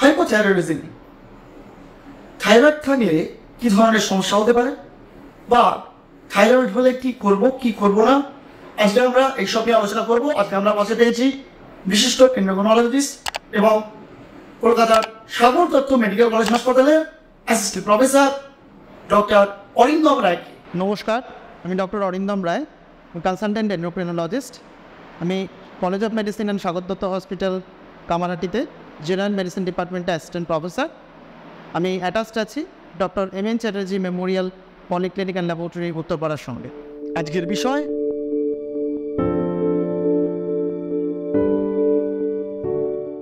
Hypothyroidism thyroid থাকলে কি ধরনের সমস্যা হতে পারে বা থাইরয়েড হলে কি করব না, আজকে আমরা এইসব নিয়ে আলোচনা করবো। আজকে আমরা পাশে পেয়েছি বিশিষ্ট এন্ডোক্রাইনোলজিস্ট এবং কলকাতার সাগর দত্ত মেডিকেল কলেজ হাসপাতালের assistant professor doctor Arindam Roy. নমস্কার, আমি doctor Arindam Roy, consultant endocrinologist. আমি college of medicine and Sagar Dutta hospital কামারহাটিতে জেনারেল মেডিসিন ডিপার্টমেন্টে অ্যাসিস্ট্যান্ট প্রফেসর। আমি অ্যাটাচড আছি doctor M N. Chatterjee memorial polyclinic and laboratory উত্তরপাড়ার সঙ্গে। আজকের বিষয়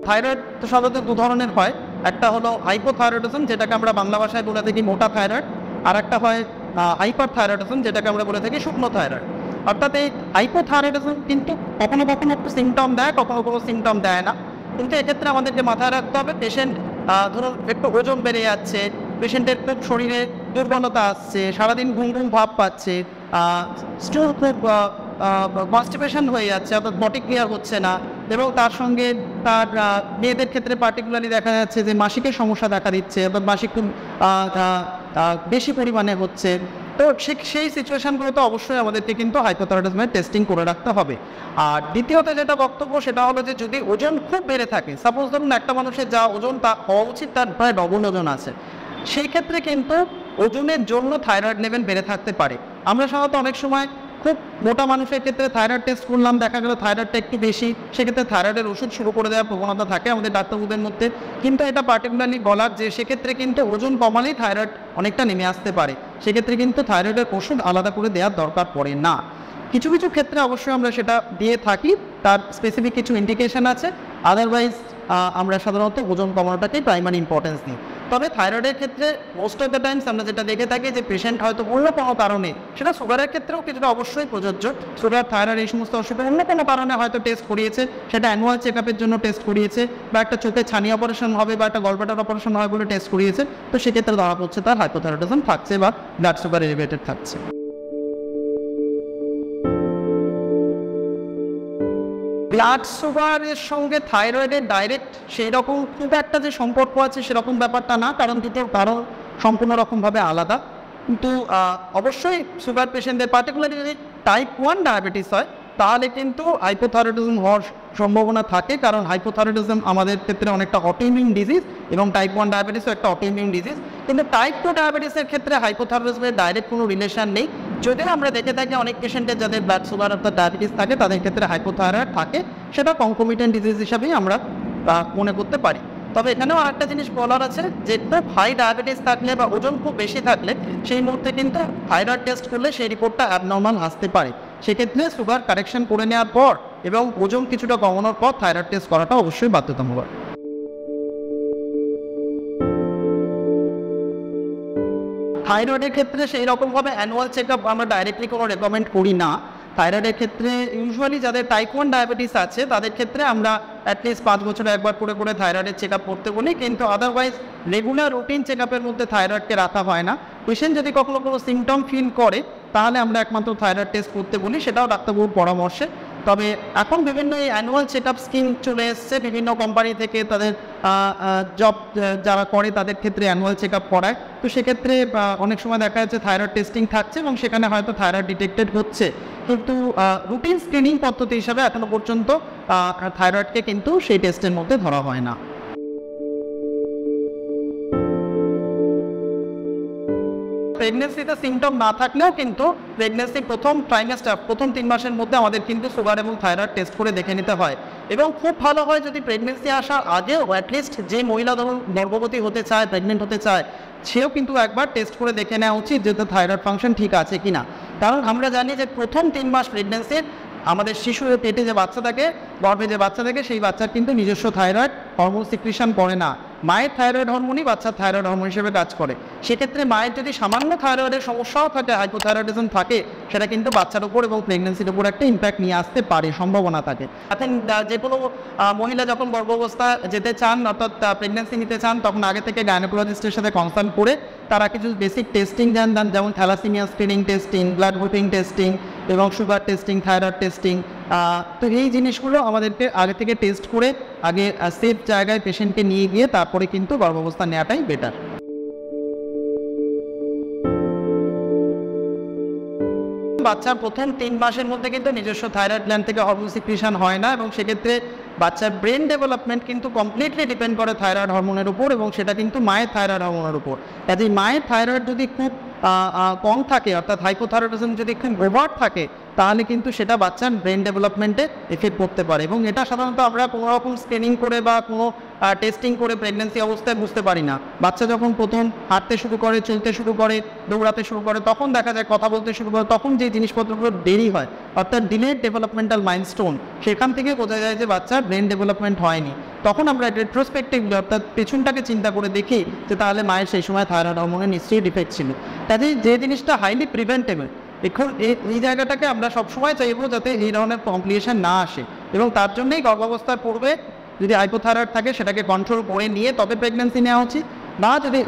থাইরয়েড তো সাধারণত দু ধরনের হয়। একটা হলো হাইপোথাইরয়েডিজম, যেটাকে আমরা বাংলা ভাষায় বলে থাকি মোটা থাইরয়েড, আর একটা হয় হাইপারথাইরয়েডিজম, যেটাকে আমরা বলে থাকি শুকনো থাইরয়েড। অর্থাৎ এই হাইপোথাইরয়েডিজম কিন্তু কখনো কখনো একটু সিমটম দেয়, কখনো কোনো সিমটম দেয় না। কিন্তু এক্ষেত্রে আমাদেরকে মাথায় রাখতে হবে, পেশেন্ট ধরুন একটু ওজন বেড়ে যাচ্ছে, পেশেন্টের খুব শরীরে দুর্বলতা আসছে, সারাদিন ঘুম ঘুম ভাব পাচ্ছে, কনস্টিপেশন হয়ে যাচ্ছে, অর্থাৎ বডি ক্লিয়ার হচ্ছে না, এবং তার সঙ্গে তার মেয়েদের ক্ষেত্রে পার্টিকুলারলি দেখা যাচ্ছে যে মাসিকের সমস্যা দেখা দিচ্ছে, অর্থাৎ মাসিক খুব বেশি পরিমাণে হচ্ছে। তো সেই সিচুয়েশানগুলোতে অবশ্যই আমাদেরকে কিন্তু হাইপোথাইরয়েডিজমের টেস্টিং করে রাখতে হবে। আর দ্বিতীয়ত যেটা বক্তব্য সেটা হলো যে যদি ওজন খুব বেড়ে থাকে, সাপোজ ধরুন একটা মানুষের যা ওজন তা হওয়া উচিত তার প্রায় ডবল ওজন আছে, সেই ক্ষেত্রে কিন্তু ওজনের জন্য থাইরয়েড লেভেল বেড়ে থাকতে পারে। আমরা সাধারণত অনেক সময় খুব মোটা মানুষের ক্ষেত্রে থাইরয়েড টেস্ট করলাম, দেখা গেল থাইরয়েডটা একটু বেশি, সেক্ষেত্রে থাইরয়েডের ওষুধ শুরু করে দেওয়ার প্রবণতা থাকে আমাদের ডাক্তারবাবুদের মধ্যে। কিন্তু এটা পার্টিকুলারলি বলার যে সেক্ষেত্রে কিন্তু ওজন কমালেই থাইরয়েড অনেকটা নেমে আসতে পারে, সেক্ষেত্রে কিন্তু থাইরয়েডের ওষুধ আলাদা করে দেওয়ার দরকার পড়ে না। কিছু কিছু ক্ষেত্রে অবশ্যই আমরা সেটা দিয়ে থাকি, তার স্পেসিফিক কিছু ইন্ডিকেশন আছে। আদারওয়াইজ আমরা সাধারণত ওজন কমানোটাকেই প্রাইমারি ইম্পর্টেন্স দিই। তবে থাইরয়েডের ক্ষেত্রে মোস্ট অফ দ্য টাইমস আমরা যেটা দেখে থাকি যে পেশেন্ট হয়তো অন্য কোনো কারণে, সেটা সুগারের ক্ষেত্রেও কিছুটা অবশ্যই প্রযোজ্য, সুগার থাইরয়েড এই সমস্ত অসুবিধা অন্য কোনো কারণে হয়তো টেস্ট করিয়েছে, সেটা অ্যানুয়াল চেক আপের জন্য টেস্ট করিয়েছে, বা একটা চোখে ছানি অপারেশন হবে বা একটা গলব্লাডার অপারেশন হবে বলে টেস্ট করিয়েছে, তো সেক্ষেত্রে ধরা পড়ছে তার হাইপোথাইরয়েডিজম থাকছে বা ব্লাড সুগার এলিভেটেড থাকছে। ব্লাড সুগারের সঙ্গে থাইরয়েডের ডাইরেক্ট সেই রকম খুব একটা যে সম্পর্ক আছে সেরকম ব্যাপারটা না, কারণ দুটোর কারণ সম্পূর্ণ রকমভাবে আলাদা। কিন্তু অবশ্যই সুগার পেশেন্টদের পার্টিকুলারলি যদি টাইপ 1 ডায়াবেটিস হয় তাহলে কিন্তু হাইপোথাইরয়েডিজম হওয়ার সম্ভাবনা থাকে, কারণ হাইপোথাইরয়েডিজম আমাদের ক্ষেত্রে অনেকটা অটোইমিউন ডিজিজ এবং টাইপ 1 ডায়াবেটিসও একটা অটোইমিউন ডিজিজ। কিন্তু টাইপ 2 ডায়াবেটিসের ক্ষেত্রে হাইপোথাইরয়েডিজমের ডাইরেক্ট কোনো রিলেশন নেই। যদিও আমরা দেখে থাকি অনেক পেশেন্টের যাদের ব্লাড সুগার অর্থাৎ ডায়াবেটিস থাকে তাদের ক্ষেত্রে হাইপোথাইরয়েড থাকে, সেটা কনকমিটেন্ট ডিজিজ হিসাবেই আমরা মনে করতে পারি। তবে এখানেও আরেকটা জিনিস বলার আছে যে খুব হাই ডায়াবেটিস থাকলে বা ওজন খুব বেশি থাকলে সেই মুহূর্তে কিন্তু থাইরয়েড টেস্ট করলে সেই রিপোর্টটা অ্যাবনর্মাল আসতে পারে, সেক্ষেত্রে সুগার কারেকশন করে নেওয়ার পর এবং ওজন কিছুটা কমানোর পর থাইরয়েড টেস্ট করাটা অবশ্যই বাধ্যতামূলক। থাইরয়েডের ক্ষেত্রে সেই রকমভাবে অ্যানুয়াল চেক আপ আমরা ডাইরেক্টলি কোনো রেকমেন্ড করি না। থাইরয়েডের ক্ষেত্রে ইউজুয়ালি যাদের টাইপ 1 ডায়াবেটিস আছে তাদের ক্ষেত্রে আমরা অ্যাটলিস্ট 5 বছরে একবার করে থাইরয়েডের চেক আপ করতে বলি, কিন্তু আদারওয়াইজ রেগুলার রুটিন চেক আপের মধ্যে থাইরয়েডকে রাখা হয় না। পেশেন্ট যদি কখনো কোনো সিমটম ফিল করে তাহলে আমরা একমাত্র থাইরয়েড টেস্ট করতে বলি, সেটাও ডাক্তারবাবুর পরামর্শে। তবে এখন বিভিন্ন এই অ্যানুয়াল চেক আপ স্কিম চলে এসছে বিভিন্ন কোম্পানি থেকে, তাদের জব যারা করে তাদের ক্ষেত্রে অ্যানুয়াল চেক আপ করায়, তো সেক্ষেত্রে অনেক সময় দেখা যাচ্ছে থাইরয়েড টেস্টিং থাকছে এবং সেখানে হয়তো থাইরয়েড ডিটেক্টেড হচ্ছে, কিন্তু রুটিন স্ক্রিনিং পদ্ধতি হিসাবে এখনো পর্যন্ত থাইরয়েডকে কিন্তু সেই টেস্টের মধ্যে ধরা হয় না। প্রেগনেন্সিতে সিমটম না থাকলেও কিন্তু প্রেগনেন্সি প্রথম ট্রাইমেস্টার প্রথম 3 মাসের মধ্যে আমাদের কিন্তু সুগার এবং থাইরয়েড টেস্ট করে দেখে নিতে হয়। এবং খুব ভালো হয় যদি প্রেগনেন্সি আসার আগেও অ্যাটলিস্ট যে মহিলা ধরুন গর্ভবতী হতে চায়, প্রেগনেন্ট হতে চায়, সেও কিন্তু একবার টেস্ট করে দেখে নেওয়া উচিত যে তার থাইরয়েড ফাংশন ঠিক আছে কিনা। কারণ আমরা জানি যে প্রথম 3 মাস প্রেগনেন্সির আমাদের শিশুর পেটে যে বাচ্চা থাকে, গর্ভে যে বাচ্চা থাকে, সেই বাচ্চার কিন্তু নিজস্ব থাইরয়েড হরমোন সিক্রিশন করে না, মায়ের থাইরয়েড হরমোনই বাচ্চার থাইরয়েড হরমোন হিসেবে কাজ করে। সেক্ষেত্রে মায়ের যদি সামান্য থাইরয়েডের সমস্যাও থাকে, হাইপোথাইরয়েডিজম থাকে, সেটা কিন্তু বাচ্চার উপর এবং প্রেগনেন্সির উপর একটা ইম্প্যাক্ট নিয়ে আসতে পারে, সম্ভাবনা থাকে। এখন যে কোনো মহিলা যখন গর্ভাবস্থা যেতে চান, অর্থাৎ প্রেগনেন্সি নিতে চান, তখন আগে থেকে গাইনোকোলজিস্টের সাথে কনসাল্ট করে তারা কিছু বেসিক টেস্টিং দেন, যেমন thalassemia screening testing, blood grouping testing এবং সুগার টেস্টিং, থাইরয়েড টেস্টিং। তো এই জিনিসগুলো আমাদেরকে আগে থেকে টেস্ট করে আগে সেফ জায়গায় পেশেন্টকে নিয়ে গিয়ে তারপরে কিন্তু গর্ভাবস্থা নেওয়াটাই বেটার। বাচ্চার প্রথম 3 মাসের মধ্যে কিন্তু নিজস্ব থাইরয়েড গ্ল্যান্ড থেকে হরমোন সিক্রিশন হয় না, এবং সেক্ষেত্রে বাচ্চার ব্রেন ডেভেলপমেন্ট কিন্তু কমপ্লিটলি ডিপেন্ড করে থাইরয়েড হরমোনের উপর, এবং সেটা কিন্তু মায়ের থাইরয়েড হরমোনের উপর। কাজে মায়ের থাইরয়েড যদি খুব কম থাকে, অর্থাৎ হাইপোথাইরয়েডিজম যদি খুব ওভার থাকে, তাহলে কিন্তু সেটা বাচ্চার ব্রেন ডেভেলপমেন্টে এফেক্ট করতে পারে। এবং এটা সাধারণত আমরা কোনো রকম স্ক্রিনিং করে বা কোনো টেস্টিং করে প্রেগনেন্সি অবস্থায় বুঝতে পারি না। বাচ্চা যখন প্রথম হাঁটতে শুরু করে, চলতে শুরু করে, দৌড়াতে শুরু করে, তখন দেখা যায় কথা বলতে শুরু করে, তখন যে জিনিসপত্রগুলো দেরি হয়, অর্থাৎ ডিলেড ডেভেলপমেন্টাল মাইলস্টোন, সেখান থেকে বোঝা যায় যে বাচ্চার ব্রেন ডেভেলপমেন্ট হয়নি। তখন আমরা রেট্রোস্পেক্টিভলি, অর্থাৎ পেছনটাকে চিন্তা করে দেখি যে তাহলে মায়ের সেই সময় থাইরয়েড হরমোনের নিশ্চয়ই ডিফেক্ট ছিল। কাজেই যে জিনিসটা হাইলি প্রিভেন্টেবল, এখন এই জায়গাটাকে আমরা সবসময় চাইবো যাতে এই ধরনের কমপ্লিকেশন না আসে, এবং তার জন্যই গর্ভাবস্থার পূর্বে যদি হাইপোথাইরয়েড থাকে সেটাকে কন্ট্রোল করে নিয়ে তবে প্রেগনেন্সি নেওয়া উচিত, বা যদি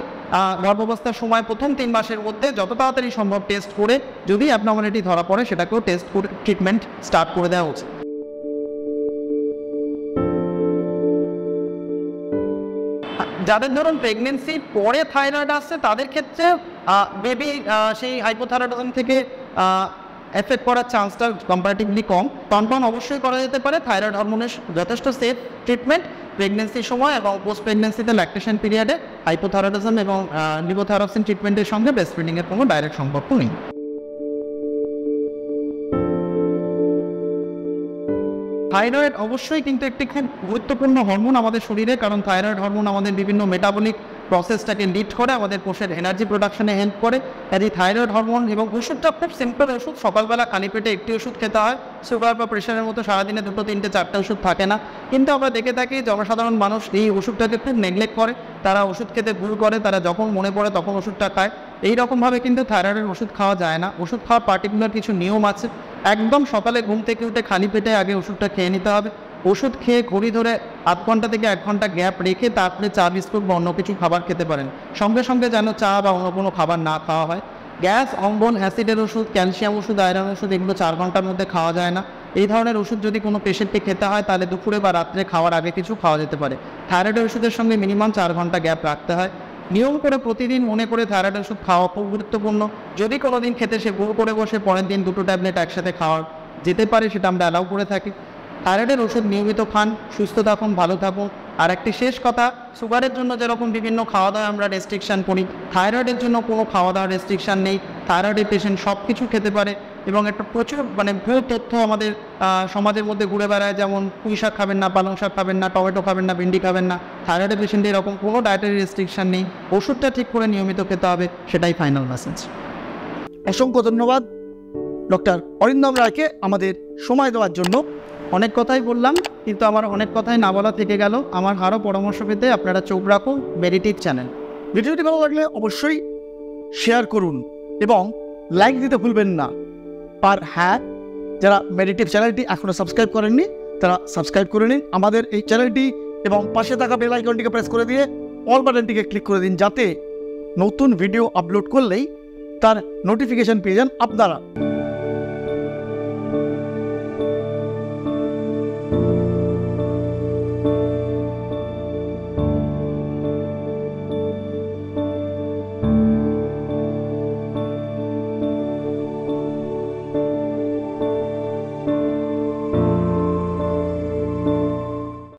গর্ভাবস্থার সময় প্রথম 3 মাসের মধ্যে যত তাড়াতাড়ি সম্ভব টেস্ট করে যদি অ্যাবনর্মালিটি ধরা পড়ে সেটাকেও টেস্ট করে ট্রিটমেন্ট স্টার্ট করে দেওয়া উচিত। যাদের ধরুন প্রেগনেন্সির পরে থাইরয়েড আসছে তাদের ক্ষেত্রে বেবি সেই হাইপোথাইরয়েডিজম থেকে এফেক্ট করার চান্সটা কম্পারেটিভলি কম। কনফার্ম অবশ্যই করা যেতে পারে থাইরয়েড হরমোনের যথেষ্ট সেফ ট্রিটমেন্ট প্রেগনেন্সির সময় এবং পোস্ট প্রেগনেন্সিতে ল্যাকটেশন পিরিয়ডে হাইপোথাইরয়েডিজম এবং লিভোথাইরক্সিন ট্রিটমেন্টের সঙ্গে ব্রেস্ট ফিডিংয়ের কোনো ডাইরেক্ট সম্পর্ক নেই। থাইরয়েড অবশ্যই কিন্তু একটি খুব গুরুত্বপূর্ণ হরমোন আমাদের শরীরে, কারণ থাইরয়েড হরমোন আমাদের বিভিন্ন মেটাবলিক প্রসেসটাকে লিড করে, আমাদের কোষের এনার্জি প্রোডাকশনে হেল্প করে। কাজে থাইরয়েড হরমোন এবং ওষুধটা খুব সিম্পল ওষুধ, সকালবেলা খালি পেটে একটি ওষুধ খেতে হয়। সুগার বা প্রেশারের মতো সারাদিনে 2, 3, 4টে ওষুধ থাকে না, কিন্তু আমরা দেখে থাকি জনসাধারণ মানুষ এই ওষুধটাকে খুব নেগলেক্ট করে, তারা ওষুধ খেতে ভুল করে, তারা যখন মনে পড়ে তখন ওষুধটা খায়। এইরকমভাবে কিন্তু থাইরয়েডের ওষুধ খাওয়া যায় না। ওষুধ খাওয়ার পার্টিকুলার কিছু নিয়ম আছে। একদম সকালে ঘুম থেকে উঠে খালি পেটে আগে ওষুধটা খেয়ে নিতে হবে। ওষুধ খেয়ে ঘড়ি ধরে 0.5 ঘন্টা থেকে 1 ঘন্টা গ্যাপ রেখে তারপরে চা বিস্কুট বা অন্য কিছু খাবার খেতে পারেন। সঙ্গে সঙ্গে যেন চা বা অন্য কোনো খাবার না খাওয়া হয়। গ্যাস, অম্বল, অ্যাসিডের ওষুধ, ক্যালসিয়াম ওষুধ, আয়রন ওষুধ এগুলো 4 ঘন্টার মধ্যে খাওয়া যায় না। এই ধরনের ওষুধ যদি কোনো পেশেন্টকে খেতে হয় তাহলে দুপুরে বা রাত্রে খাওয়ার আগে কিছু খাওয়া যেতে পারে। থাইরয়েডের ওষুধের সঙ্গে মিনিমাম 4 ঘন্টা গ্যাপ রাখতে হয়। নিয়ম করে প্রতিদিন মনে করে থাইরয়েড ওষুধ খাওয়া খুব গুরুত্বপূর্ণ। যদি কোনো দিন খেতে সে ভুল করে বসে পরের দিন 2টো ট্যাবলেট একসাথে খাওয়া যেতে পারে, সেটা আমরা অ্যালাউ করে থাকি। থাইরয়েডের ওষুধ নিয়মিত খান, সুস্থ থাকুন, ভালো থাকুন। আর একটি শেষ কথা, সুগারের জন্য যেরকম বিভিন্ন খাওয়া দাওয়া আমরা রেস্ট্রিকশান করি, থাইরয়েডের জন্য কোনো খাওয়া দাওয়ার রেস্ট্রিকশান নেই। থাইরয়েডের পেশেন্ট সব কিছু খেতে পারে, এবং একটা প্রচুর ভুল তথ্য আমাদের সমাজের মধ্যে ঘুরে বেড়ায়, যেমন পুঁই শাক খাবেন না, পালং শাক খাবেন না, টমেটো খাবেন না, ভিন্ডি খাবেন না। থাইরয়েডের পেশেন্টে এরকম কোনো ডায়েটারি রেস্ট্রিকশান নেই, ওষুধটা ঠিক করে নিয়মিত খেতে হবে, সেটাই ফাইনাল মেসেজ। অসংখ্য ধন্যবাদ ডক্টর অরিন্দম রায়কে আমাদের সময় দেওয়ার জন্য। অনেক কথাই বললাম, কিন্তু আমার অনেক কথাই না বলা থেকে গেল। আমার আরও পরামর্শ পেতে আপনারা চোখ রাখুন মেডিটেট চ্যানেল। ভিডিওটি ভালো লাগলে অবশ্যই শেয়ার করুন এবং লাইক দিতে ভুলবেন না। আর হ্যাঁ, যারা মেডিটেট চ্যানেলটি এখনও সাবস্ক্রাইব করেননি তারা সাবস্ক্রাইব করে নিন আমাদের এই চ্যানেলটি, এবং পাশে থাকা বেল আইকনটিকে প্রেস করে দিয়ে অল বাটনটিকে ক্লিক করে দিন, যাতে নতুন ভিডিও আপলোড করলেই তার নোটিফিকেশান পেয়ে যান আপনারা।